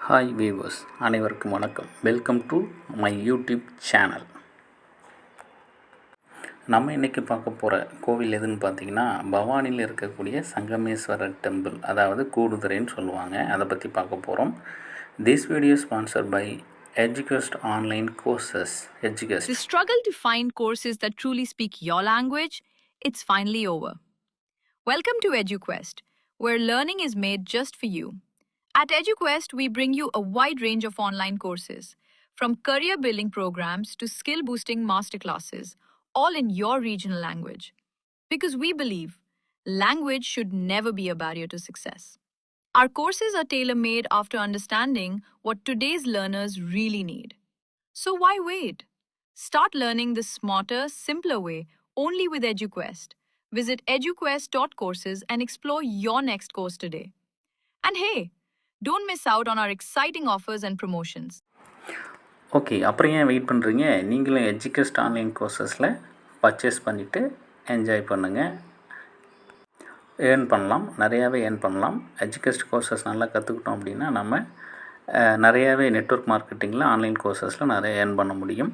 Hi viewers, அனைவருக்கும் வணக்கம். Welcome to my YouTube channel. நம்ம இன்றைக்கி பார்க்க போகிற கோவில் எதுன்னு பார்த்தீங்கன்னா, பவானியில் இருக்கக்கூடிய சங்கமேஸ்வரர் டெம்பிள், அதாவது கூடுதுறைன்னு சொல்லுவாங்க. அதை பற்றி பார்க்க போகிறோம். This video sponsored by EduQuest Online Courses. EduQuest. The struggle to find courses that truly speak your language, it's finally over. Welcome to EduQuest, where learning is made just for you. At EduQuest, we bring you a wide range of online courses, from career building programs to skill boosting masterclasses, all in your regional language. Because we believe language should never be a barrier to success. Our courses are tailor made after understanding what today's learners really need. So why wait? Start learning the smarter, simpler way only with EduQuest. Visit eduquest.courses and explore your next course today. And hey, don't miss out on our exciting offers and promotions. Okay, அப்புறம் ஏன் wait பண்ணுறீங்க? நீங்களும் EduQuest online கோர்சஸில் purchase பண்ணிவிட்டு enjoy பண்ணுங்கள். Earn பண்ணலாம், நிறையாவே earn பண்ணலாம். EduQuest courses நல்லா கற்றுக்கிட்டோம் அப்படின்னா நம்ம நிறையாவே நெட்வொர்க் மார்க்கெட்டிங்கில் ஆன்லைன் கோர்சஸில் நிறைய ஏர்ன் பண்ண முடியும்.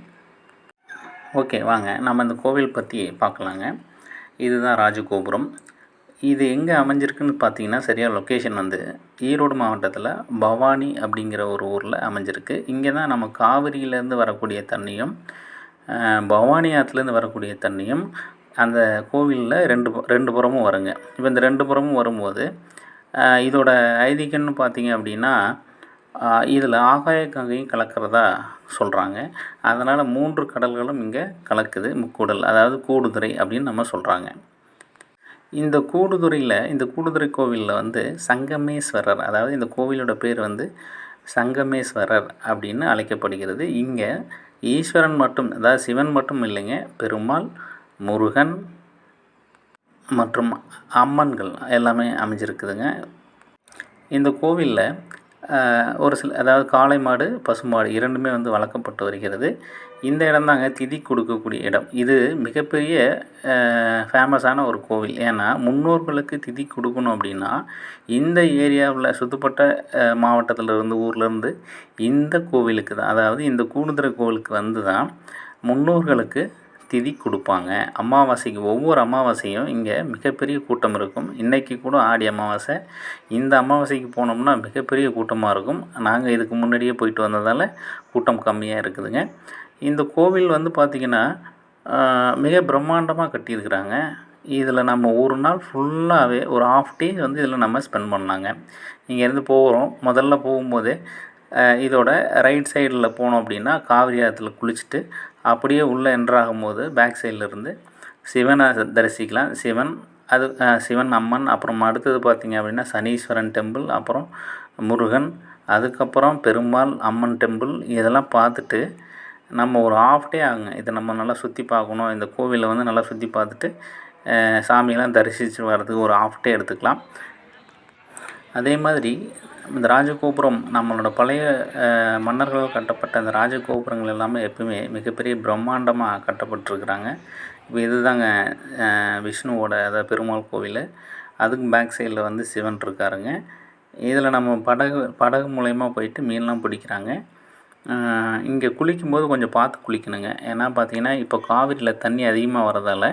ஓகே, வாங்க நம்ம இந்த கோவில் பற்றி பார்க்கலாங்க. இதுதான் ராஜகோபுரம். இது எங்கே அமைஞ்சிருக்குன்னு பார்த்தீங்கன்னா, சரியாக லொக்கேஷன் வந்து ஈரோடு மாவட்டத்தில் பவானி அப்படிங்கிற ஒரு ஊரில் அமைஞ்சிருக்கு. இங்கே தான் நம்ம காவிரியிலேருந்து வரக்கூடிய தண்ணியும் பவானி ஆற்றுலேருந்து வரக்கூடிய தண்ணியும் அந்த கோவிலில் ரெண்டு புறமும் வருங்க. இப்போ இந்த ரெண்டு புறமும் வரும்போது இதோட ஐதீகம்னு பார்த்தீங்க அப்படின்னா, இதில் ஆகாய கங்கையும் கலக்கிறதா சொல்கிறாங்க. அதனால் 3 கடல்களும் இங்கே கலக்குது. முக்கூடல், அதாவது கூடுதுறை அப்படின்னு நம்ம சொல்கிறாங்க. இந்த கூடுதுறை கோவிலில் வந்து சங்கமேஸ்வரர், அதாவது இந்த கோவிலோட பேர் வந்து சங்கமேஸ்வரர் அப்படின்னு அழைக்கப்படுகிறது. இங்கே ஈஸ்வரன் மட்டும், அதாவது சிவன் மட்டும் இல்லைங்க, பெருமாள், முருகன் மற்றும் அம்மன்கள் எல்லாமே அமைஞ்சிருக்குதுங்க. இந்த கோவிலில் ஒரு சில, அதாவது காளை மாடு, பசுமாடு இரண்டுமே வந்து வளர்க்கப்பட்டு வருகிறது. இந்த இடம்தாங்க திதி கொடுக்கக்கூடிய இடம். இது மிகப்பெரிய ஃபேமஸான ஒரு கோவில். ஏன்னா முன்னோர்களுக்கு திதி கொடுக்கணும் அப்படின்னா இந்த ஏரியாவில் சுற்றுப்பட்ட மாவட்டத்திலேருந்து, ஊர்லேருந்து இந்த கோவிலுக்கு தான், அதாவது இந்த கூடுதுறை கோவிலுக்கு வந்து தான் முன்னோர்களுக்கு திதி கொடுப்பாங்க. அமாவாசைக்கு, ஒவ்வொரு அமாவாசையும் இங்கே மிகப்பெரிய கூட்டம் இருக்கும். இன்றைக்கி கூட ஆடி அமாவாசை. இந்த அமாவாசைக்கு போனோம்னா மிகப்பெரிய கூட்டமாக இருக்கும். நாங்கள் இதுக்கு முன்னாடியே போயிட்டு வந்ததால் கூட்டம் கம்மியாக இருக்குதுங்க. இந்த கோவில் வந்து பார்த்திங்கன்னா மிக பிரம்மாண்டமாக கட்டியிருக்கிறாங்க. இதில் நம்ம ஒரு நாள் ஃபுல்லாகவே ஒரு ஆஃப் டே வந்து இதில் நம்ம ஸ்பெண்ட் பண்ணாங்க. இங்கேருந்து போகிறோம், முதல்ல போகும்போதே இதோட ரைட் சைடில் போனோம் அப்படின்னா காவிரி ஆற்றுல குளிச்சுட்டு அப்படியே உள்ளே என்ட்ராகும்போது பேக் சைட்லேருந்து சிவனை தரிசிக்கலாம். சிவன், அம்மன், அப்புறம் அடுத்தது பார்த்திங்க அப்படின்னா சனீஸ்வரன் டெம்பிள், அப்புறம் முருகன், அதுக்கப்புறம் பெருமாள், அம்மன் டெம்பிள், இதெல்லாம் பார்த்துட்டு நம்ம ஒரு ஆஃப் டே ஆகுங்க. இதை நம்ம நல்லா சுற்றி பார்க்கணும். இந்த கோவிலை வந்து நல்லா சுற்றி பார்த்துட்டு சாமியெல்லாம் தரிசித்து வர்றதுக்கு ஒரு ஆஃப் டே எடுத்துக்கலாம். அதே மாதிரி இந்த ராஜகோபுரம், நம்மளோட பழைய மன்னர்கள் கட்டப்பட்ட அந்த ராஜகோபுரங்கள் எல்லாமே எப்பவுமே மிகப்பெரிய பிரம்மாண்டமாக கட்டப்பட்டுருக்குறாங்க. இப்போ இதுதாங்க விஷ்ணுவோட, அதாவது பெருமாள் கோவில். அதுக்கு பேக் சைடில் வந்து சிவன் இருக்காருங்க. இதில் நம்ம படகு மூலயமா போயிட்டு மீன்லாம் பிடிக்கிறாங்க. இங்கே குளிக்கும்போது கொஞ்சம் பார்த்து குளிக்கணுங்க. ஏன்னா பார்த்திங்கன்னா இப்போ காவிரியில் தண்ணி அதிகமாக வரதால்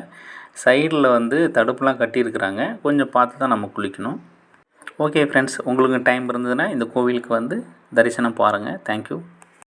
சைடில் வந்து தடுப்புலாம் கட்டியிருக்கிறாங்க. கொஞ்சம் பார்த்து தான் நம்ம குளிக்கணும். ஓகே ஃப்ரெண்ட்ஸ், உங்களுக்கு டைம் இருந்ததுன்னா இந்த கோவிலுக்கு வந்து தரிசனம் பாருங்கள். தேங்க்யூ.